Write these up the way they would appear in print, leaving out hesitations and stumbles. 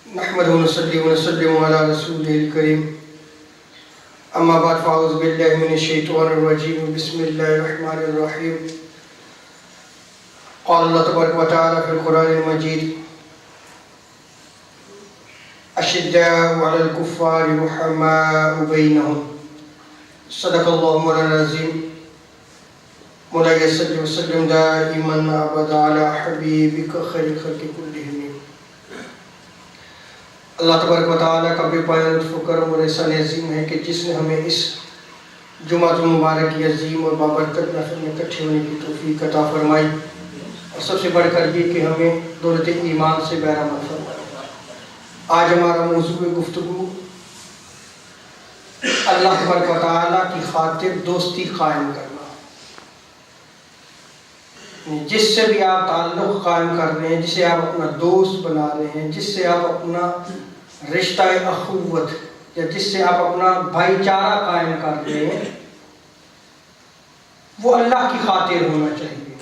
نحمده ونصلي ونسلم على رسوله الكريم اما بعد فاعوذ بالله من الشيطان الرجيم بسم الله الرحمن الرحيم قال الله تبارك وتعالى في القرآن المجيد أشداء على الكفار رحماء بينهم صدق الله مولانا العظيم مولاي صل وسلم دائما ابدا على حبيبك خير الخلق كلهم. اللہ تبارک و تعالیٰ کا بے پایان لطف و کرم اور احسان عظیم ہے کہ جس نے ہمیں اس جمعۃ المبارک کی عظیم اور بابرکت محفل میں اکٹھے ہونے کی توفیق عطا فرمائی، اور سب سے بڑھ کر یہ کہ ہمیں دولت ایمان سے بہرامند فرمائی. آج ہمارا موضوع گفتگو اللہ تبارک و تعالیٰ کی خاطر دوستی قائم کرنا. جس سے بھی آپ تعلق قائم کر رہے ہیں، جسے آپ اپنا دوست بنا رہے ہیں، جس سے آپ اپنا رشتہ اخوت یا جس سے آپ اپنا بھائی چارہ قائم کر رہے ہیں، وہ اللہ کی خاطر ہونا چاہیے.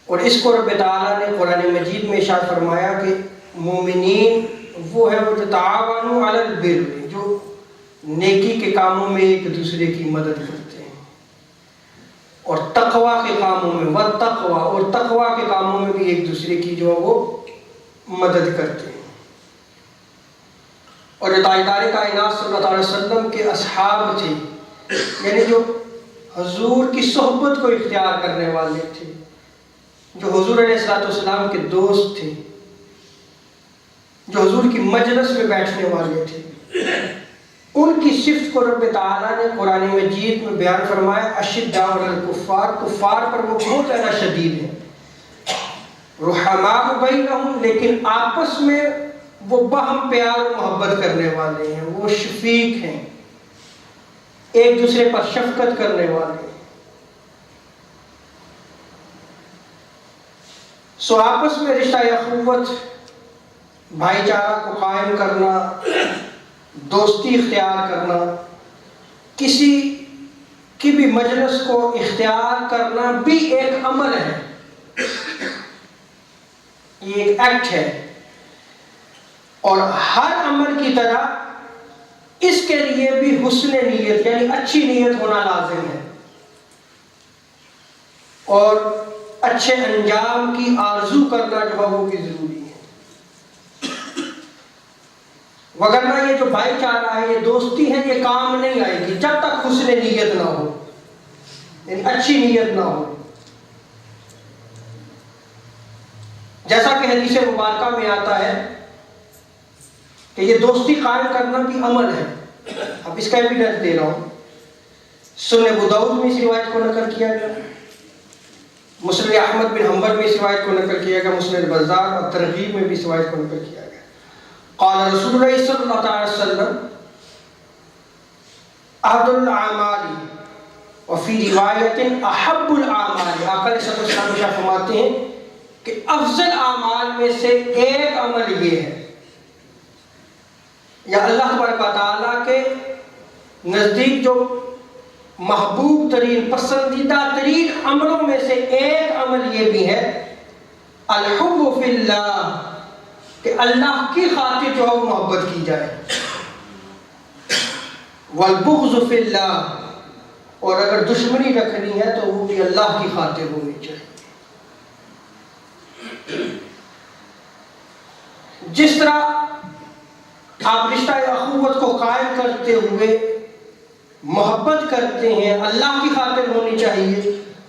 اور اس کو رب تعالیٰ نے قرآن مجید میں ارشاد فرمایا کہ مومنین وہ ہے وہ تعاونوا علی البر، جو نیکی کے کاموں میں ایک دوسرے کی مدد کرتے ہیں، اور تقوی کے کاموں میں والتقوی، اور تقوی کے کاموں میں بھی ایک دوسرے کی جو ہے وہ مدد کرتے ہیں. اور جو تاجدار کائنات صلی اللہ علیہ وسلم کے اصحاب تھے، یعنی جو حضور کی صحبت کو اختیار کرنے والے تھے، جو حضور علیہ السلام کے دوست تھے، جو حضور کی مجلس میں بیٹھنے والے تھے، ان کی صفت کو رب تعالیٰ نے قرآن مجید میں بیان فرمایا اشداء علی الکفار، کفار پر وہ بہت زیادہ شدید ہے. رحماء بینہم، لیکن آپس میں وہ باہم پیار و محبت کرنے والے ہیں، وہ شفیق ہیں، ایک دوسرے پر شفقت کرنے والے ہیں. سو آپس میں رشتہ اخوت، بھائی چارہ کو قائم کرنا، دوستی اختیار کرنا، کسی کی بھی مجلس کو اختیار کرنا بھی ایک عمل ہے، یہ ایک ایکٹ ہے. اور ہر عمل کی طرح اس کے لیے بھی حسن نیت یعنی اچھی نیت ہونا لازم ہے، اور اچھے انجام کی آرزو کرنا جو ہے وہ بھی ضروری ہے. وگرنہ یہ جو بھائی چارہ ہے، یہ دوستی ہے، یہ کام نہیں آئے گی جب تک حسن نیت نہ ہو، یعنی اچھی نیت نہ ہو. جیسا کہ حدیث مبارکہ میں آتا ہے کہ یہ دوستی قائم کرنا بھی عمل ہے. اب اس کا ایویڈنس دے رہا ہوں. سنن ابو داؤد میں اس روایت کو نقل کیا گیا، مسند احمد بن حنبل میں اس روایت کو نقل کیا گیا، مسند بزار اور ترغیب میں بھی اس روایت کو نقل کیا گیا. قال رسول اللہ صلی اللہ علیہ وسلم احد الاعمال وفی روایت احب الاعمال، آقا علیہ السلام فرماتے ہیں کہ افضل اعمال میں سے ایک عمل یہ ہے، یا اللہ تبارک و تعالیٰ کے نزدیک جو محبوب ترین پسندیدہ ترین عملوں میں سے ایک عمل یہ بھی ہے الحب فی اللہ، کہ اللہ کی خاطر جو ہے وہ محبت کی جائے، والبغض فی اللہ، اور اگر دشمنی رکھنی ہے تو وہ بھی اللہ کی خاطر ہونی چاہیے. جس طرح آپ رشتہ اخوت کو قائم کرتے ہوئے محبت کرتے ہیں، اللہ کی خاطر ہونی چاہیے،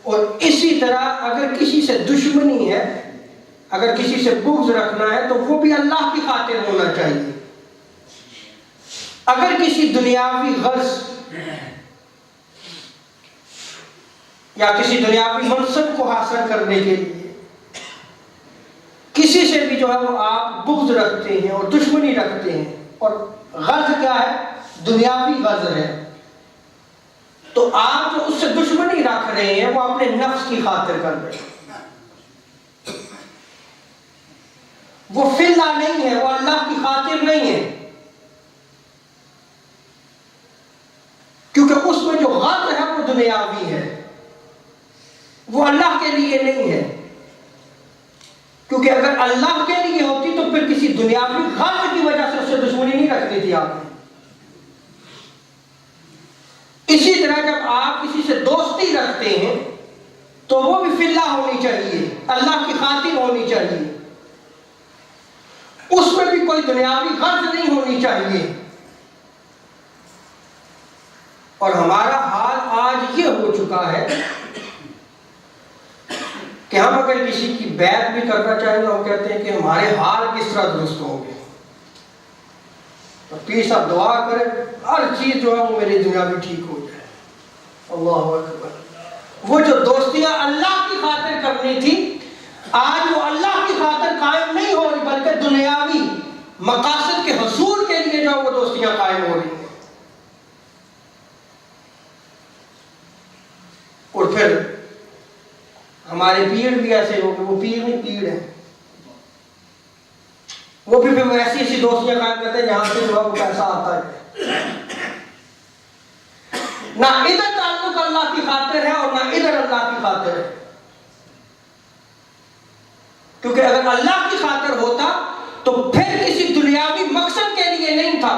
اور اسی طرح اگر کسی سے دشمنی ہے، اگر کسی سے بغض رکھنا ہے تو وہ بھی اللہ کی خاطر ہونا چاہیے. اگر کسی دنیاوی غرض یا کسی دنیاوی منصب کو حاصل کرنے کے لیے کسی سے بھی جو ہے وہ آپ بغض رکھتے ہیں اور دشمنی رکھتے ہیں، اور غرض کیا ہے؟ دنیاوی غرض ہے، تو آپ جو اس سے دشمنی رکھ رہے ہیں وہ اپنے نفس کی خاطر کر رہے ہیں، وہ فی اللہ نہیں ہے، وہ اللہ کی خاطر نہیں ہے. کیونکہ اس میں جو غرض ہے وہ دنیاوی ہے، وہ اللہ کے لیے نہیں ہے. کیونکہ اگر اللہ کے لیے ہوتی تو پھر کسی دنیاوی غرض کی وجہ سے اس سے دشمنی نہیں رکھنی تھی آپ نے۔ اسی طرح جب آپ کسی سے دوستی رکھتے ہیں تو وہ بھی فی اللہ ہونی چاہیے، اللہ کی خاطر ہونی چاہیے، اس میں بھی کوئی دنیاوی غرض نہیں ہونی چاہیے۔ اور ہمارا حال آج یہ ہو چکا ہے کہ ہم اگر کسی کی بیعت بھی کرنا چاہیں تو ہم کہتے ہیں کہ ہمارے حال کس طرح درست ہوں گے، تو پیر صاحب دعا کریں ہر چیز جو ہے وہ میری دنیا بھی ٹھیک ہو جائے۔ اللہ اکبر۔ وہ جو دوستیاں اللہ کی خاطر کرنی تھی آج وہ اللہ کی خاطر قائم نہیں ہو رہی، بلکہ دنیاوی مقاصد کے حصول کے لیے جو وہ دوستیاں قائم ہو رہی ہیں۔ اور پھر ہمارے پیر بھی ایسے ہو گئے، وہ پیر نہیں پیر ہیں، وہ بھی پھر ایسی ایسی دوستیاں قائم کرتے ہیں جہاں سے جو ہے وہ پیسہ آتا ہے، نہ ادھر تعلق اللہ کی خاطر ہے اور نہ ادھر اللہ کی خاطر ہے۔ کیونکہ اگر اللہ کی خاطر ہوتا تو پھر کسی دنیاوی مقصد کے لیے نہیں تھا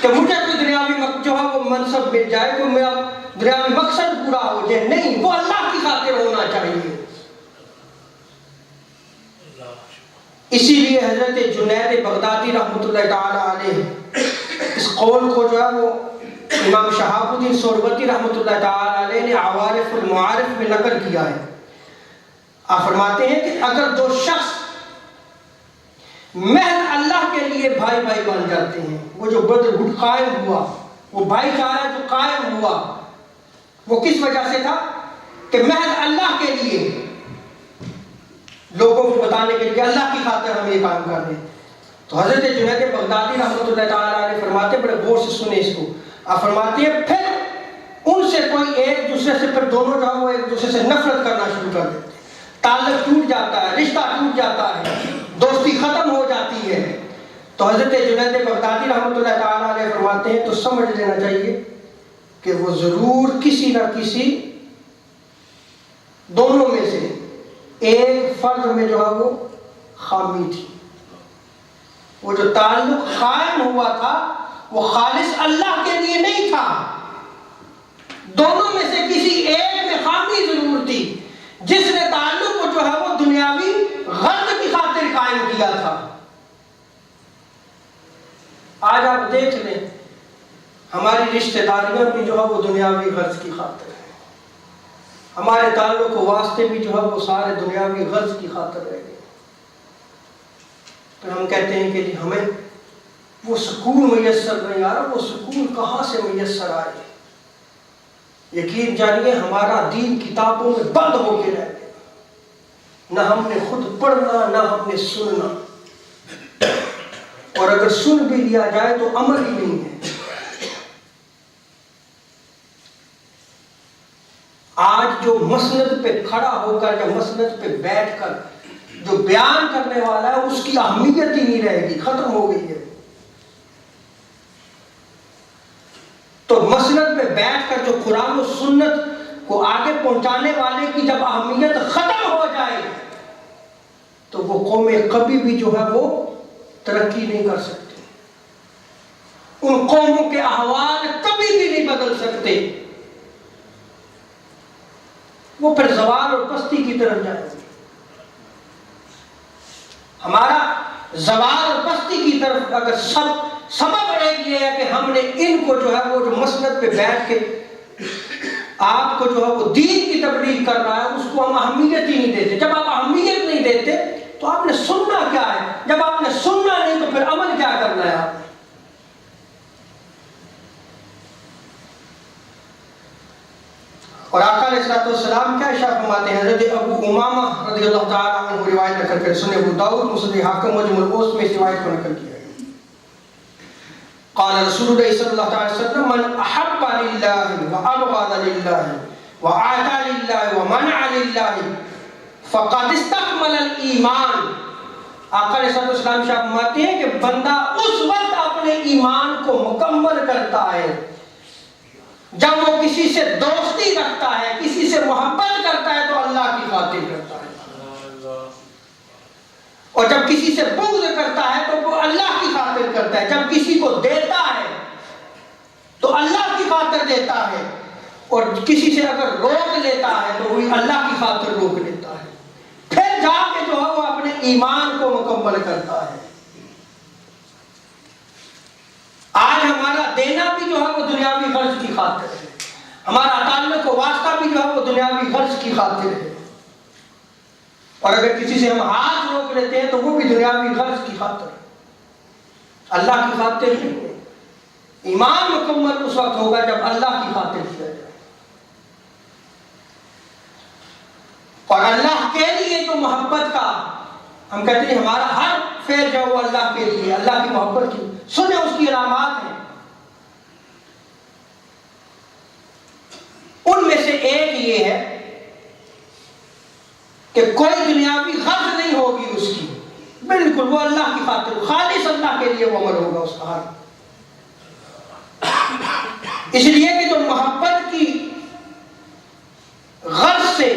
کہ مجھے کوئی دنیاوی جو ہے وہ منصب مل جائے، کوئی میرا دنیاوی مقصد پورا ہو جائے، نہیں، وہ اللہ کی خاطر ہونا چاہیے۔ اسی لیے حضرت جنید بغدادی رحمۃ اللہ تعالی علیہ اس قول کو جو ہے وہ امام شہاب الدین سہروردی رحمۃ اللہ تعالی علیہ نے عوارف المعارف میں نقل کیا ہے۔ آپ فرماتے ہیں کہ اگر دو شخص محض اللہ کے لیے بھائی بھائی بن جاتے ہیں، وہ جو بدر گھٹ قائم ہوا، وہ بھائی چارہ جو قائم ہوا وہ کس وجہ سے تھا کہ محض اللہ کے لیے، لوگوں کو بتانے کے لیے اللہ کی خاطر ہم یہ کام کر رہے ہیں۔ تو حضرت جنید بغدادی رحمۃ اللہ تعالی علیہ فرماتے ہیں، بڑے غور سے سنیں اس کو، آپ فرماتے ہیں پھر ان سے کوئی ایک دوسرے سے پھر دونوں جو ہے وہ ایک دوسرے سے نفرت کرنا شروع کر دیتے ہیں، تعلق ٹوٹ جاتا ہے، رشتہ ٹوٹ جاتا ہے، دوستی ختم ہو جاتی ہے۔ تو حضرت جنید بغدادی رحمۃ اللہ تعالی علیہ فرماتے ہیں تو سمجھ لینا چاہیے کہ وہ ضرور کسی نہ کسی دونوں میں سے ایک فرد میں جو ہے وہ خامی تھی۔ وہ جو تعلق قائم ہوا تھا وہ خالص اللہ کے لیے نہیں تھا، دونوں میں سے کسی ایک میں خامی ضرور تھی، جس نے تعلق کو جو ہے وہ دنیاوی غرض کی خاطر قائم کیا تھا۔ آج آپ دیکھ لیں ہماری رشتہ داریاں بھی جو ہے وہ دنیاوی غرض کی خاطر ہے، ہمارے تعلق و واسطے بھی جو ہے وہ سارے دنیاوی غرض کی خاطر رہ گئے۔ پھر ہم کہتے ہیں کہ ہمیں وہ سکون میسر نہیں آ رہا، وہ سکون کہاں سے میسر آئے؟ یقین جانیے ہمارا دین کتابوں میں بند ہو کے رہ گیا، نہ ہم نے خود پڑھنا نہ ہم نے سننا، اور اگر سن بھی لیا جائے تو عمل ہی نہیں ہے۔ آج جو مسند پہ کھڑا ہو کر یا مسند پہ بیٹھ کر جو بیان کرنے والا ہے اس کی اہمیت ہی نہیں رہے گی، ختم ہو گئی ہے۔ تو مسند پہ بیٹھ کر جو قرآن و سنت کو آگے پہنچانے والے کی جب اہمیت ختم ہو جائے تو وہ قومیں کبھی بھی جو ہے وہ ترقی نہیں کر سکتی، ان قوموں کے احوال کبھی بھی نہیں بدل سکتے، وہ پھر زوال اور پستی کی طرف جائیں گے۔ ہمارا زوال اور پستی کی طرف اگر سبب ایک یہ ہے کہ ہم نے ان کو جو ہے وہ جو مسند پہ بیٹھ کے آپ کو جو ہے وہ دین کی تبلیغ کر رہا ہے اس کو ہم اہمیت ہی نہیں دیتے۔ جب آپ اہمیت نہیں دیتے تو آپ نے سننا کیا ہے؟ جب آپ نے سننا نہیں تو پھر عمل کیا کرنا ہے آپ نے؟ اور آقا علیہ الصلوۃ والسلام کیا ارشاد فرماتے ہیں؟ حضرت ابو امامہ رضی اللہ تعالیٰ عنہ روایت نقل کرتے ہیں، سنن ابو داؤد مسند حاکم مجمع الوسط میں اس روایت کو نقل کیا ہے۔ قال رسول اللہ صلی اللہ علیہ وسلم من احب للہ وابغض للہ واعطى للہ ومنع للہ فقد استكمل الایمان۔ آقا علیہ الصلوۃ والسلام ارشاد فرماتے ہیں کہ بندہ اس وقت اپنے ایمان کو مکمل کرتا ہے جب وہ کسی سے دوستی رکھتا ہے، کسی سے محبت کرتا ہے تو اللہ کی خاطر کرتا ہے۔ کسی سے بغض کرتا ہے تو وہ اللہ کی خاطر کرتا ہے، جب کسی کو دیتا ہے تو اللہ کی خاطر دیتا ہے، اور کسی سے اگر روک لیتا ہے تو وہی اللہ کی خاطر روک لیتا ہے، پھر جا کے جو ہے وہ اپنے ایمان کو مکمل کرتا ہے۔ آج ہمارا دینا بھی جو ہے وہ دنیاوی غرض کی خاطر ہے، ہمارا تعلق و واسطہ بھی جو ہے وہ دنیاوی غرض کی خاطر ہے، اور اگر کسی سے ہم ہاتھ روک لیتے ہیں تو وہ بھی دنیاوی غرض کی خاطر ہے، اللہ کی خاطر نہیں ہے۔ ایمان مکمل اس وقت ہوگا جب اللہ کی خاطر کیا جائے، اور اللہ کے لیے جو محبت کا ہم کہتے ہیں ہمارا ہر فعل جو وہ اللہ کے لیے، اللہ کی محبت کی سنیں اس کی علامات ہیں۔ ان میں سے ایک یہ ہے کہ کوئی دنیاوی غرض نہیں ہوگی اس کی، بالکل وہ اللہ کی خاطر خالص اللہ کے لیے وہ عمل ہوگا اس کا۔ اس لیے کہ جو محبت کی غرض سے،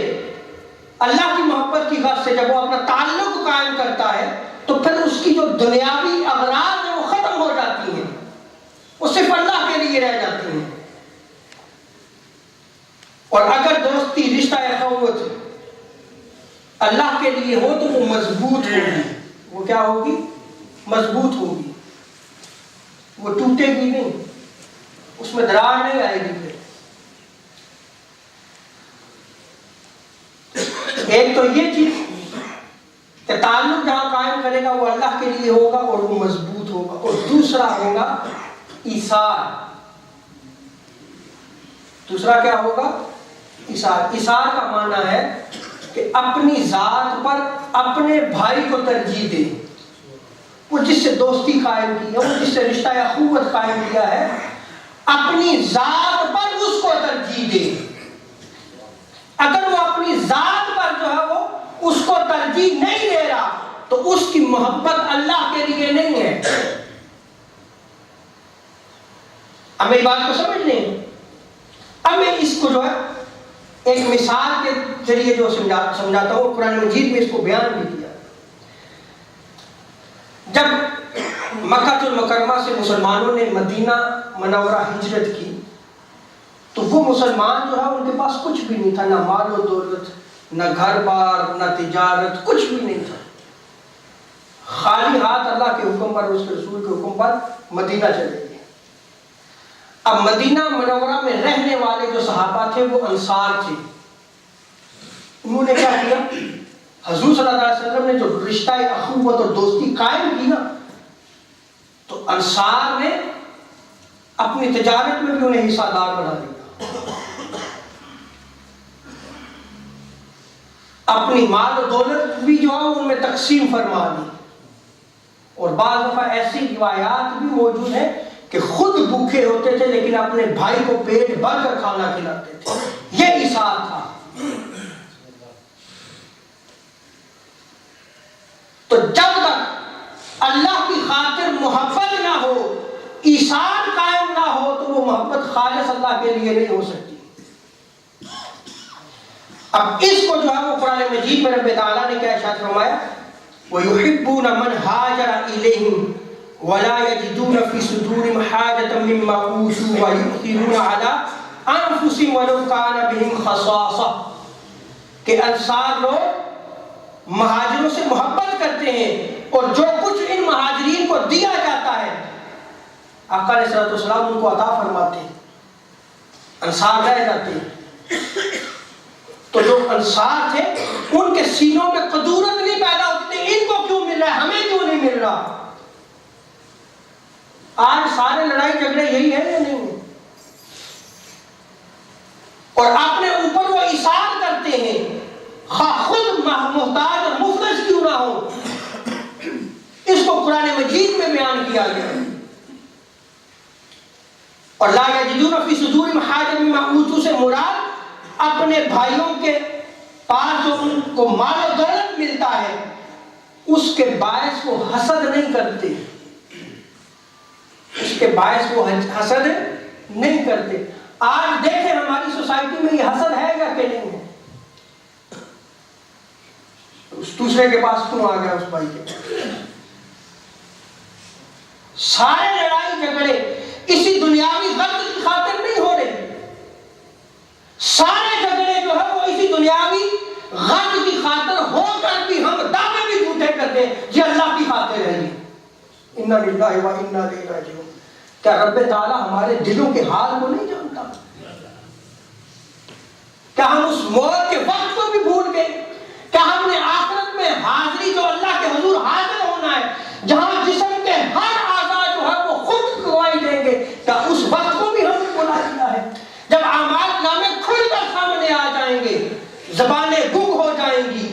اللہ کی محبت کی غرض سے جب وہ اپنا تعلق قائم کرتا ہے تو پھر اس کی جو دنیاوی اغراض ہیں وہ ختم ہو جاتی ہیں، وہ صرف اللہ کے لیے رہ جاتی ہیں۔ اور اگر دوستی، رشتہ اخوت اللہ کے لیے ہو تو وہ مضبوط ہوگی، وہ کیا ہوگی؟ مضبوط ہوگی، وہ ٹوٹے گی نہیں، اس میں دراڑ نہیں آئے گی۔ ایک تو یہ چیز کہ تعلق جہاں قائم کرے گا وہ اللہ کے لیے ہوگا اور وہ مضبوط ہوگا، اور دوسرا ہوگا ایثار۔ دوسرا کیا ہوگا؟ ایثار۔ ایثار کا معنی ہے کہ اپنی ذات پر اپنے بھائی کو ترجیح دے، وہ جس سے دوستی قائم کی ہے، وہ جس سے رشتہ اخوت قائم کیا ہے، اپنی ذات پر اس کو ترجیح دے۔ اگر وہ اپنی ذات پر جو ہے وہ اس کو ترجیح نہیں دے رہا تو اس کی محبت اللہ کے لیے نہیں ہے۔ اب میری بات کو سمجھ لیں، اب میں اس کو جو ہے ایک مثال کے ذریعے جو سمجھاتا ہوں، قرآن مجید میں اس کو بیان بھی کیا۔ جب مکہ المکرمہ سے مسلمانوں نے مدینہ منورہ ہجرت کی تو وہ مسلمان جو ہے ان کے پاس کچھ بھی نہیں تھا، نہ مال و دولت، نہ گھر بار، نہ تجارت، کچھ بھی نہیں تھا، خالی ہاتھ اللہ کے حکم پر، اس کے رسول کے حکم پر مدینہ چلے گئے۔ اب مدینہ منورہ میں رہنے والے جو صحابہ تھے وہ انصار تھے، انہوں نے کیا کیا؟ حضور صلی اللہ علیہ وسلم نے جو رشتہ اخوت اور دوستی قائم کی نا، تو انصار نے اپنی تجارت میں بھی انہیں حصہ دار بنا دیا، اپنی مال و دولت بھی جو ہے ان میں تقسیم فرما دی، اور بعض دفعہ ایسی روایات بھی موجود ہیں کہ خود بھوکے ہوتے تھے لیکن اپنے بھائی کو پیٹ بھر کر کھانا کھلاتے تھے۔ یہ ایثار تھا۔ تو جب تک اللہ کی خاطر محبت نہ ہو، ایثار قائم نہ ہو، تو وہ محبت خالص اللہ کے لیے نہیں ہو سکتی۔ اب اس کو جو ہے وہ قرآن مجید میں رب تعالیٰ نے کیا ارشاد فرمایا؟ وَيُحِبُّونَ مَنْ هَاجَرَ إِلَيْهِمْ وَلَا يَجِدُونَ فِي صُدُورِهِمْ حَاجَةً مِّمَّا أُوتُوا وَيُؤْثِرُونَ عَلَىٰ أَنفُسِهِمْ وَلَوْ كَانَ بِهِمْ خَصَاصَةٌ، کہ انصار لوگ مہاجروں سے محبت کرتے ہیں اور جو کچھ ان مہاجرین کو دیا جاتا ہے آقا علیہ الصلوۃ والسلام ان کو عطا فرماتے ہیں، انصار رہ جاتے ہیں۔ تو جو انصار تھے ان کے سینوں میں قدورت نہیں پیدا ہوتی تھی، ان کو کیوں مل رہا ہے، ہمیں کیوں نہیں مل رہا۔ آج سارے لڑائی جھگڑے یہی ہے یا نہیں؟ اور اپنے اوپر وہ ایثار کرتے ہیں، خود محتاج اور مفلس کیوں نہ ہو۔ اس کو قرآن مجید میں بیان کیا گیا ہے۔ اور لا یجدون فی صدورہم حاجۃ مما اوتوا سے مراد اپنے بھائیوں کے پاس جو ان کو مال و دولت ملتا ہے اس کے باعث وہ حسد نہیں کرتے، اس کے باعث وہ حسد نہیں کرتے۔ آج دیکھیں ہماری سوسائٹی میں یہ حسد ہے یا کہ نہیں ہے؟ اس دوسرے کے پاس کیوں آ گیا اس بھائی کے پاس؟ سارے لڑائی جھگڑے اسی دنیاوی غرض کی خاطر نہیں ہو رہے، سارے جھگڑے جو ہے وہ اسی دنیاوی غرض کی خاطر ہو کر بھی ہم دعوے بھی جھوٹے کرتے ہیں یہ اللہ کی خاطر ہے۔ انا للہ و انا الیہ راجعون۔ کیا رب تعالیٰ ہمارے دلوں کے حال کو نہیں جانتا؟ کیا ہم اس موت کے وقت کو بھی بھول گئے؟ کیا ہم نے آخرت میں حاضری جو اللہ کے حضور حاضر ہونا ہے، جہاں جسم کے ہر اعضاء جو ہے وہ خود گواہی دیں گے، کیا اس وقت کو بھی ہم نے بھلا دیا ہے؟ جب اعمال نامے کھل کر سامنے آ جائیں گے، زبانیں گنگ ہو جائیں گی،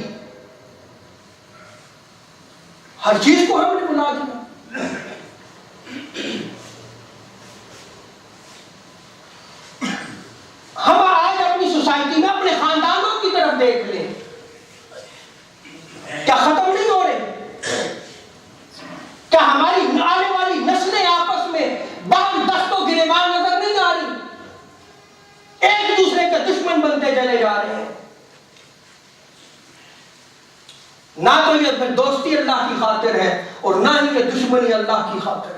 ہر چیز کو ہم نے بھلا دیا۔ ہم آج اپنی سوسائٹی میں اپنے خاندانوں کی طرف دیکھ لیں، کیا ختم نہیں ہو رہے؟ کیا ہماری آنے والی نسلیں آپس میں باہم دست و گریبان نظر نہیں آ رہی؟ ایک دوسرے کے دشمن بنتے چلے جا رہے ہیں۔ نہ تو یہ دوستی اللہ کی خاطر ہے اور نہ ہی یہ دشمنی اللہ کی خاطر ہے۔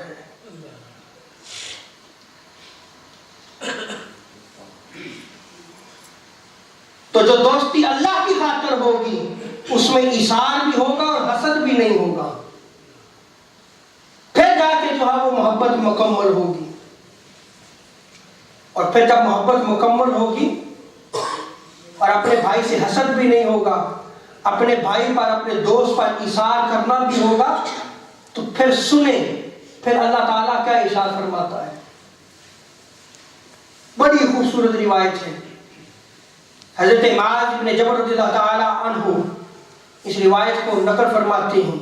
تو جو دوستی اللہ کی خاطر ہوگی اس میں ایثار بھی ہوگا اور حسد بھی نہیں ہوگا، پھر جا کے جو ہے وہ محبت مکمل ہوگی، اور پھر جب محبت مکمل ہوگی اور اپنے بھائی سے حسد بھی نہیں ہوگا، اپنے بھائی پر اپنے دوست پر ایثار کرنا بھی ہوگا، تو پھر سنیں پھر اللہ تعالیٰ کیا ارشاد فرماتا ہے۔ بڑی خوبصورت روایت ہے، حضرت معاذ بن جبل رضی اللہ تعالی عنہ اس روایت کو نقل فرماتے ہیں،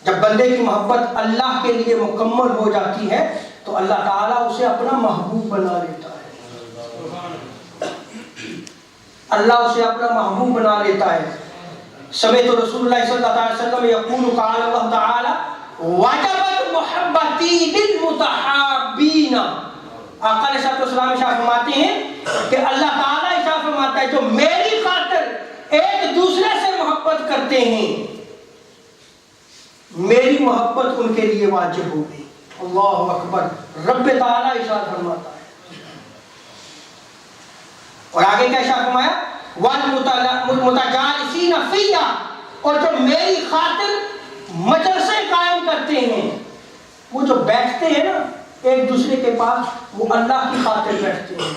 جب بندے کی محبت اللہ کے لیے مکمل ہو جاتی ہے تو اللہ تعالیٰ اسے اپنا محبوب بنا لیتا ہے، اللہ اسے اپنا محبوب بنا لیتا ہے۔ سمعت رسول اللہ صلی اللہ علیہ وسلم یقول قال اللہ تعالی وجبت محبتی للمتحابین۔ آقا علیہ السلام ارشاد فرماتے ہیں کہ اللہ تعالیٰ ارشاد فرماتا ہے جو میری خاطر ایک دوسرے سے محبت کرتے ہیں میری محبت ان کے لیے واجب ہو گئی۔ اللہ اکبر، رب تعالیٰ ارشاد فرماتا ہے۔ اور آگے کیا ارشاد فرمایا؟ وَالْمُتَجَالِسِينَ فِيَّا، اور جو میری خاطر مجلسیں قائم کرتے ہیں، وہ جو بیٹھتے ہیں نا ایک دوسرے کے پاس، وہ اللہ کی خاطر بیٹھتے ہیں۔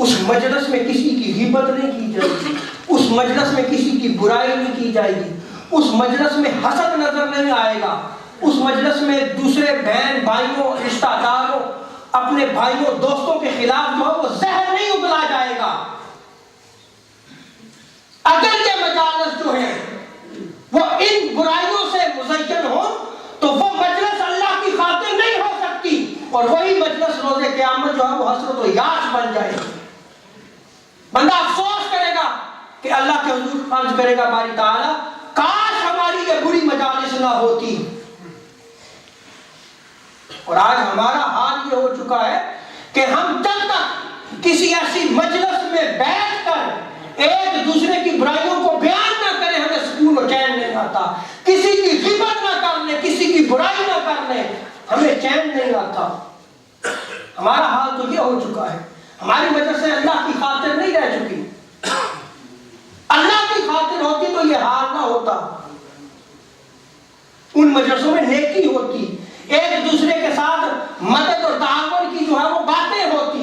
اس مجلس میں کسی کی غیبت نہیں کی جائے گی، اس مجلس میں کسی کی برائی نہیں کی جائے گی، اس مجلس میں حسد نظر نہیں آئے گا، اس مجلس میں دوسرے بہن بھائیوں رشتہ داروں اپنے بھائیوں دوستوں کے خلاف جو ہے وہ زہر نہیں اگلا جائے گا۔ اگر یہ مجالس جو ہے وہ ان برائیوں سے مزین ہو تو وہ مجلس اللہ کی خاطر نہیں ہو سکتی، اور وہی مجلس روز قیامت جو ہے وہ حسرت و یاس بن جائے گی۔ بندہ افسوس کرے گا کہ اللہ کے حضور عرض کرے گا باری تعالیٰ کاش ہماری یہ بری مجالس نہ ہوتی۔ اور آج ہمارا حال یہ ہو چکا ہے کہ ہم جب تک کسی ایسی مجلس میں بیٹھ کر ایک دوسرے کی برائیوں کو بیان نہ کریں ہمیں سکون و چین نہیں آتا، کسی کی غیبت نہ کر لیں، کسی کی برائی نہ کر لیں ہمیں چین نہیں آتا۔ ہمارا حال تو یہ ہو چکا ہے، ہماری مجلسیں اللہ کی خاطر نہیں رہ چکی۔ اللہ کی خاطر ہوتی تو یہ حال نہ ہوتا، ان مجلسوں میں نیکی ہوتی، ایک دوسرے کے ساتھ مدد اور تعاون کی جو ہے وہ باتیں ہوتی،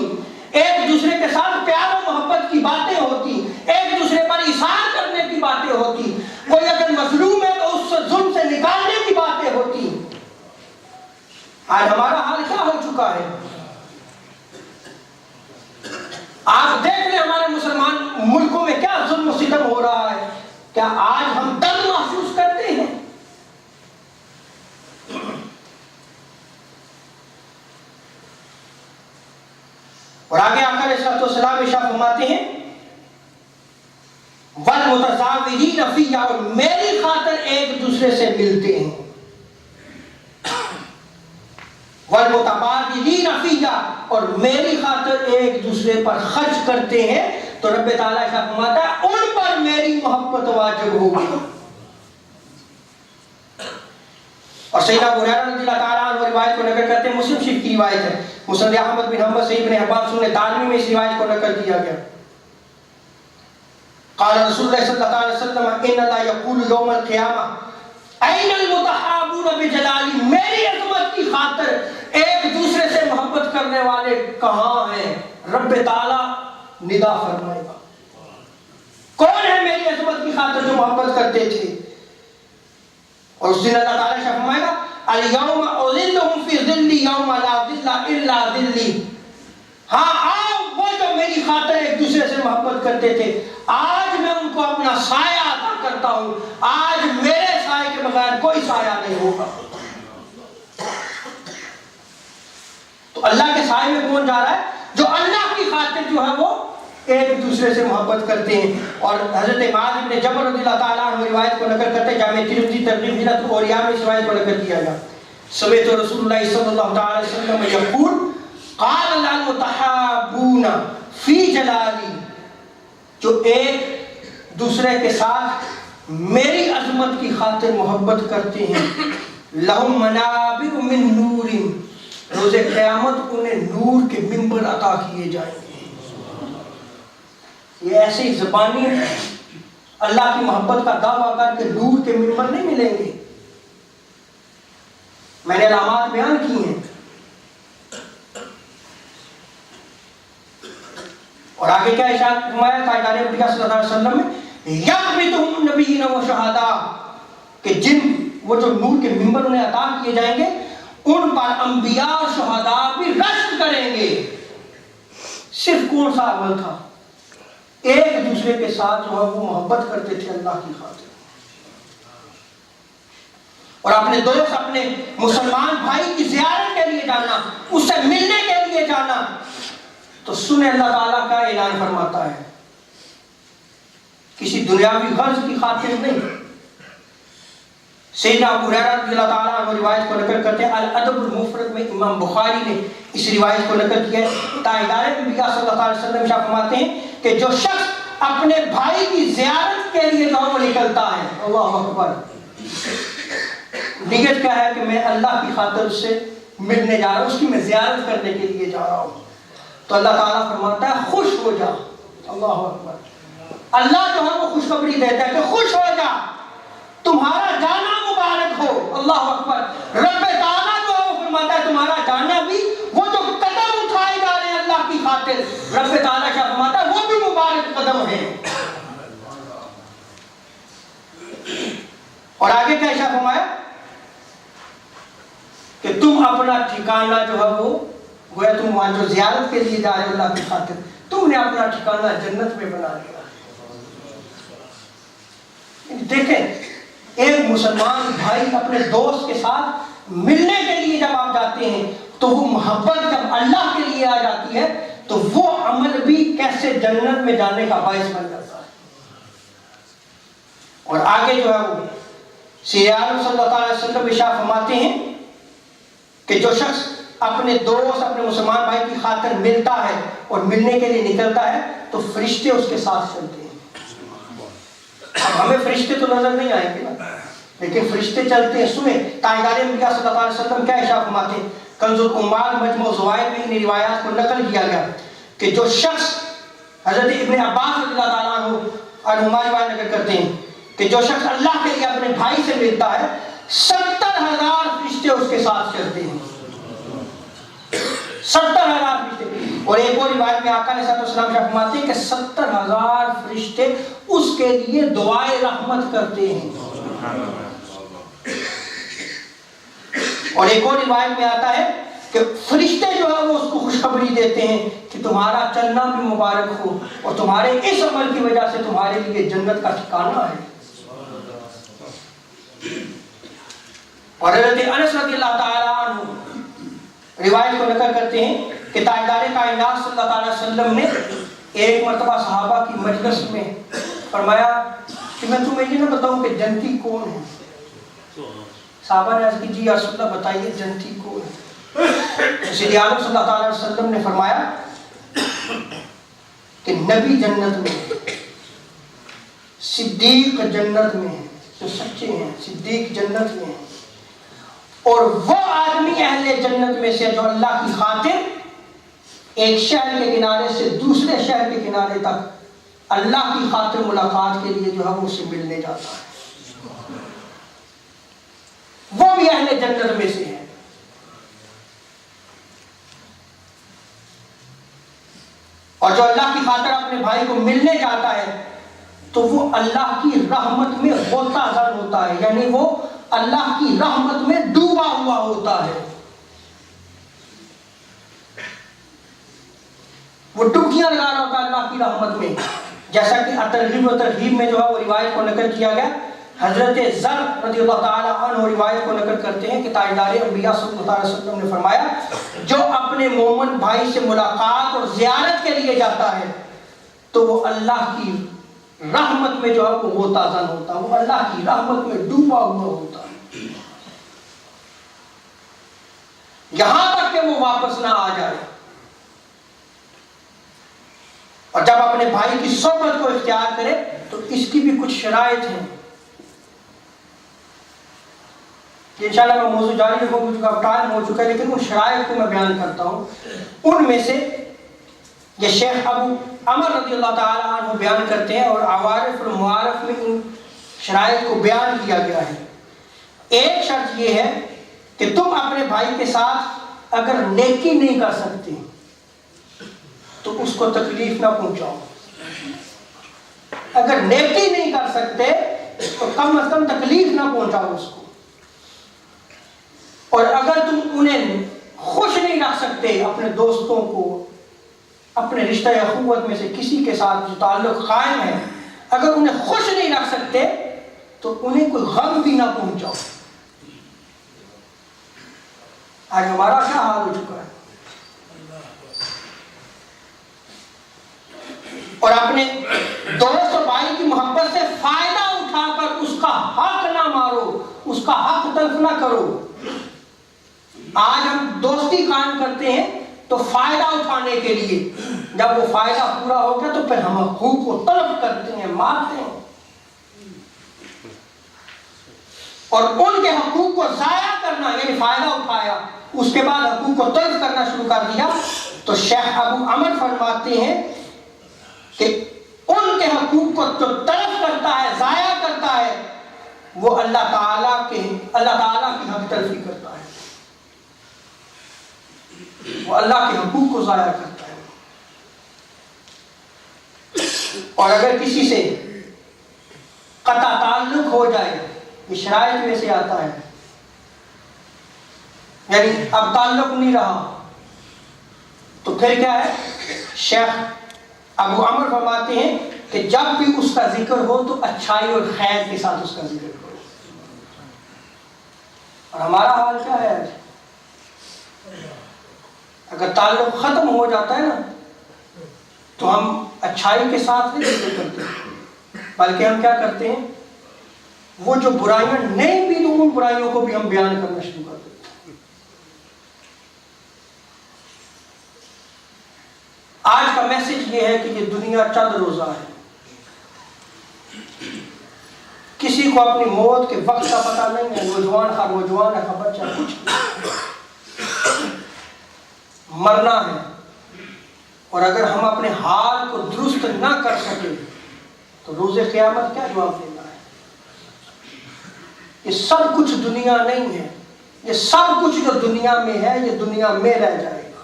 ایک دوسرے کے ساتھ پیار و محبت کی باتیں ہوتی، ایک دوسرے پر ایثار کرنے کی باتیں ہوتی، کوئی اگر مظلوم ہے تو اس سے ظلم سے نکالنے کی باتیں ہوتی۔ آج ہمارا حال کیا ہو چکا ہے؟ آپ دیکھ لیں ہمارے مسلمان ملکوں میں کیا ظلم و ستم ہو رہا ہے، کیا آج ہم درد محسوس کرتے ہیں؟ اور آگے آقا علیہ السلام ارشاد فرماتے ہیں وَالْمُتَزَاوِرِينَ فِيَّا، اور میری خاطر ایک دوسرے سے ملتے ہیں، وَالْمُتَبَادِلِينَ فِيَّا، اور میری خاطر ایک دوسرے پر خرچ کرتے ہیں تو رب تعالیٰ کیا فرماتا ہے ان پر میری محبت واجب ہوگی. اور سیدنا ابو ہریرہ رضی اللہ تعالیٰ عنہ روایت کو نقل کرتے ہیں, مسلم شریف کی روایت ہے, مسند احمد بن حنبل صحیح ابن حبان سنن دارمی میں اس روایت کو نقل کیا گیا. قال رسول اللہ صلی اللہ علیہ وسلم ان اللہ یقول یوم القیامہ این المتحابون بجلالی, میری عظمت کی خاطر ایک دوسرے سے محبت کرنے والے کہاں ہیں؟ رب تعالیٰ ندا فرمائے گا کون ہے میری عظمت کی خاطر جو محبت کرتے تھے. اور اس دن اللہ تعالیٰ شاہ فرمائے گا الیوم اذلہم فی ظلی یوم لا ظل الا ظلی. ہاں آؤ وہ جو میری خاطر ایک دوسرے سے محبت کرتے تھے, آج میں ان کو اپنا سایہ عطا کرتا ہوں, آج میرے سائے کے بغیر کوئی سایہ نہیں ہوگا. تو اللہ کے سائے میں کون جا رہا ہے؟ جو اللہ کی خاطر جو ہے وہ ایک دوسرے سے محبت کرتے ہیں. اور حضرت معاذ بن جبل رضی اللہ تعالیٰ عنہ روایت کو نقل کرتے ہیں, جامع ترمذی ترغیب ہجرت الاولیاء میں اس روایت کو نقل کیا گیا. سمعت رسول اللہ صلی اللہ تعالی وسلم یقول قال المتحابون فی جلالی, جو ایک دوسرے کے ساتھ میری عظمت کی خاطر محبت کرتے ہیں, لہم منابر من نور, روز قیامت انہیں نور کے منبر عطا کیے جائیں گے. یہ ایسے ہی زبانی اللہ کی محبت کا دعویٰ کر کے نور کے منبر نہیں ملیں گے. میں نے علامات بیان کی ہیں. اور آگے کیا ارشاد فرمایا تاجدار انبیاء صلی اللہ علیہ وسلم میں یقبضہم النبیین والشہداء, کہ جن وہ جو نور کے منبر انہیں عطا کیے جائیں گے ان پر انبیاء اور شہداء بھی رشک کریں گے. صرف کون سا عمل تھا؟ ایک دوسرے کے ساتھ جو ہے وہ محبت کرتے تھے اللہ کی خاطر, اور اپنے دوست اپنے مسلمان بھائی کی زیارت کے لیے جانا, اس سے ملنے کے لیے جانا. تو سنیں اللہ تعالیٰ کا اعلان فرماتا ہے, کسی دنیاوی غرض کی خاطر نہیں. سیدنا ابو ہریرہ رضی اللہ تعالیٰ عنہ روایت کو نقل کرتے ہیں, الادب المفرد میں امام بخاری نے اس روایت کو نقل کیا ہے. تاجدار انبیاء صلی اللہ علیہ وسلم شاہ فرماتے ہیں کہ جو شخص اپنے بھائی کی زیارت کے لیے وہ نکلتا ہے, اللہ اکبر, نیت کیا ہے کہ میں اللہ کی خاطر اس سے ملنے جا رہا ہوں, اس کی میں زیارت کرنے کے لیے جا رہا ہوں, تو اللہ تعالیٰ فرماتا ہے خوش ہو جا. اللہ اکبر, اللہ جو ہے وہ خوشخبری دیتا ہے کہ خوش ہو جا, تمہارا جانا مبارک ہو. اللہ اکبر, رب تعالیٰ جو ہے وہ فرماتا ہے تمہارا جانا بھی, وہ جو قدم اٹھائے جا رہے ہیں اللہ کی خاطر, رب تعالیٰ کیا فرماتا ہے وہ بھی مبارک قدم ہے. اور آگے کیا ارشاد فرمایا کہ تم اپنا ٹھکانہ جو ہے وہ گویا تم وہاں جو زیارت کے لیے جا رہے ہو اللہ کی خاطر, تم نے اپنا ٹھکانہ جنت میں بنا لیا. دیکھیں, ایک مسلمان بھائی اپنے دوست کے ساتھ ملنے کے لیے جب آپ جاتے ہیں تو وہ محبت جب اللہ کے لیے آ جاتی ہے تو وہ عمل بھی کیسے جنت میں جانے کا باعث بن جاتا ہے. اور آگے جو ہے وہ سیدنا صلی اللہ علیہ وسلم ارشاد فرماتے ہیں کہ جو شخص اپنے دوست اپنے مسلمان بھائی کی خاطر ملتا ہے اور ملنے کے لیے نکلتا ہے تو فرشتے اس کے ساتھ چلتے ہیں. اب ہمیں فرشتے تو نظر نہیں آئیں گے نا, لیکن فرشتے چلتے ہیں. سنیں تاجدار انبیاء صلی اللہ علیہ وسلم کیا ارشاد فرماتے ہیں, کنز العمال مجموع الزوائد میں ان روایات کو نقل کیا گیا کہ جو شخص, حضرت ابن عباس رضی اللہ تعالیٰ عنہما روایت نقل کرتے ہیں کہ جو شخص اللہ کے لیے اپنے بھائی سے ملتا ہے 70,000 فرشتے اس کے ساتھ چلتے ہیں. 70,000 فرشتے. اور ایک اور روایت میں آقا علیہ السلام فرماتے ہیں کہ 70,000 فرشتے اس کے لیے دعائے رحمت کرتے ہیں. اور ایک اور روایت میں آتا ہے کہ فرشتے جو ہے وہ اس کو خوشخبری دیتے ہیں کہ تمہارا چلنا بھی مبارک ہو اور تمہارے اس عمل کی وجہ سے تمہارے لیے جنت کا ٹھکانہ ہے. اور حضرت انس رضی اللہ تعالیٰ عنہ روایت کو نقل کرتے ہیں کہ تاجدار کائنات صلی اللہ علیہ وسلم نے ایک مرتبہ صحابہ کی مجلس میں فرمایا کہ میں تمہیں یہ نہ بتاؤں کہ جنتی کون ہے. صحابہ نے عرض کی جی یا رسول اللہ بتائیے جنتی کون ہے. سیدنا صلی اللہ علیہ وسلم نے فرمایا کہ نبی جنت میں ہے، صدیق جنت میں ہے، جو سچے ہیں صدیق جنت میں ہیں، اور وہ آدمی اہل جنت میں سے جو اللہ کی خاطر ایک شہر کے کنارے سے دوسرے شہر کے کنارے تک اللہ کی خاطر ملاقات کے لیے جو ہے وہ اسے ملنے جاتا ہے، وہ بھی اہل جنت میں سے ہے۔ اور جو اللہ کی خاطر اپنے بھائی کو ملنے جاتا ہے تو وہ اللہ کی رحمت میں غوطہ زن ہوتا ہے، یعنی وہ اللہ کی رحمت میں ڈوبا ہوا ہوتا ہے، وہ ڈبکیاں لگا رہا ہوتا ہے اللہ کی رحمت میں، جیسا کہ ترغیب و ترہیب میں جو ہے وہ روایت کو نقل کیا گیا۔ حضرت ذر رضی اللہ تعالی عنہ روایت کو نقل کرتے ہیں کہ تاجدار انبیاء صلی اللہ علیہ وسلم نے فرمایا، جو اپنے مومن بھائی سے ملاقات اور زیارت کے لیے جاتا ہے تو وہ اللہ کی رحمت میں جو ہے وہ غوطہ زن ہوتا ہے، وہ اللہ کی رحمت میں ڈوبا ہوا ہوتا ہے، یہاں تک کہ وہ واپس نہ آ جائے۔ اور جب اپنے بھائی کی صحبت کو اختیار کرے تو اس کی بھی کچھ شرائط ہیں، انشاءاللہ میں موضوع جاری رکھوں گا، ٹائم ہو چکا ہے، لیکن ان شرائط کو میں بیان کرتا ہوں۔ ان میں سے یہ شیخ ابو عمر رضی اللہ تعالی عنہ بیان کرتے ہیں، اور عوارف المعارف میں ان شرائط کو بیان کیا گیا ہے۔ ایک شرط یہ ہے کہ تم اپنے بھائی کے ساتھ اگر نیکی نہیں کر سکتے تو اس کو تکلیف نہ پہنچاؤ، اگر نیکی نہیں کر سکتے تو کم از کم تکلیف نہ پہنچاؤ اس کو، اور اگر تم انہیں خوش نہیں رکھ سکتے، اپنے دوستوں کو، اپنے رشتہ اخوت میں سے کسی کے ساتھ جو تعلق قائم ہے، اگر انہیں خوش نہیں رکھ سکتے تو انہیں کوئی غم بھی نہ پہنچاؤ۔ آج ہمارا کیا حال ہو چکا ہے، اور اپنے دوست اور بھائی کی محبت سے فائدہ اٹھا کر اس کا حق نہ مارو، اس کا حق تلف نہ کرو۔ آج ہم دوستی قائم کرتے ہیں تو فائدہ اٹھانے کے لیے، جب وہ فائدہ پورا ہو گیا تو پھر ہم حقوق کو طلب کرتے ہیں، مارتے ہیں، اور ان کے حقوق کو ضائع کرنا، یعنی فائدہ اٹھایا اس کے بعد حقوق کو طلب کرنا شروع کر دیا۔ تو شیخ ابو عمر فرماتے ہیں کہ ان کے حقوق کو جو طلب کرتا ہے، ضائع کرتا ہے، وہ اللہ تعالیٰ کی حق تلفی کرتا ہے، وہ اللہ کے حقوق کو ضائع کرتا ہے۔ اور اگر کسی سے قطع تعلق ہو جائے، یہ شرائط میں سے آتا ہے، یعنی اب تعلق نہیں رہا، تو پھر کیا ہے؟ شیخ ابو عمر فرماتے ہیں کہ جب بھی اس کا ذکر ہو تو اچھائی اور خیر کے ساتھ اس کا ذکر کرو۔ اور ہمارا حال کیا ہے آج؟ اگر تعلق ختم ہو جاتا ہے نا تو ہم اچھائی کے ساتھ نہیں ذکر کرتے، بلکہ ہم کیا کرتے ہیں، وہ جو برائیاں نہیں بھی تو ان برائیوں کو بھی ہم بیان کرنا شروع کر دیتے ہیں۔ آج کا میسج یہ ہے کہ یہ دنیا چند روزہ ہے، کسی کو اپنی موت کے وقت کا پتہ نہیں ہے، نوجوان خواہ نوجوان ہے، خبر چاہے کچھ مرنا ہے، اور اگر ہم اپنے حال کو درست نہ کر سکیں تو روز قیامت کیا جواب دینا ہے؟ یہ سب کچھ دنیا نہیں ہے، یہ سب کچھ جو دنیا میں ہے یہ دنیا میں رہ جائے گا،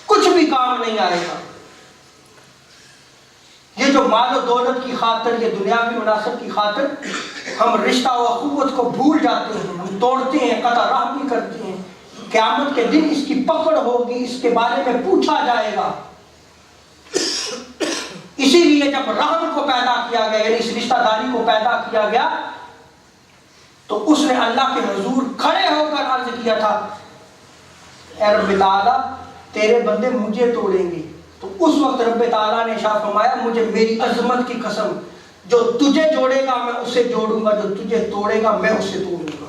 کچھ بھی کام نہیں آئے گا۔ یہ جو مال و دولت کی خاطر، یہ دنیاوی مناسب کی خاطر ہم رشتہ و اخوت کو بھول جاتے ہیں، ہم توڑتے ہیں، قطع رحمی کرتے ہیں، قیامت کے دن اس کی پکڑ ہوگی، اس کے بارے میں پوچھا جائے گا۔ اسی لیے جب رحم کو پیدا کیا گیا، یعنی اس رشتہ داری کو پیدا کیا گیا، تو اس نے اللہ کے حضور کھڑے ہو کر عرض کیا تھا، اے رب تعالیٰ تیرے بندے مجھے توڑیں گے، تو اس وقت رب تعالیٰ نے ارشاد فرمایا، مجھے میری عظمت کی قسم، جو تجھے جوڑے گا میں اسے جوڑوں گا، جو تجھے توڑے گا میں اسے توڑوں گا۔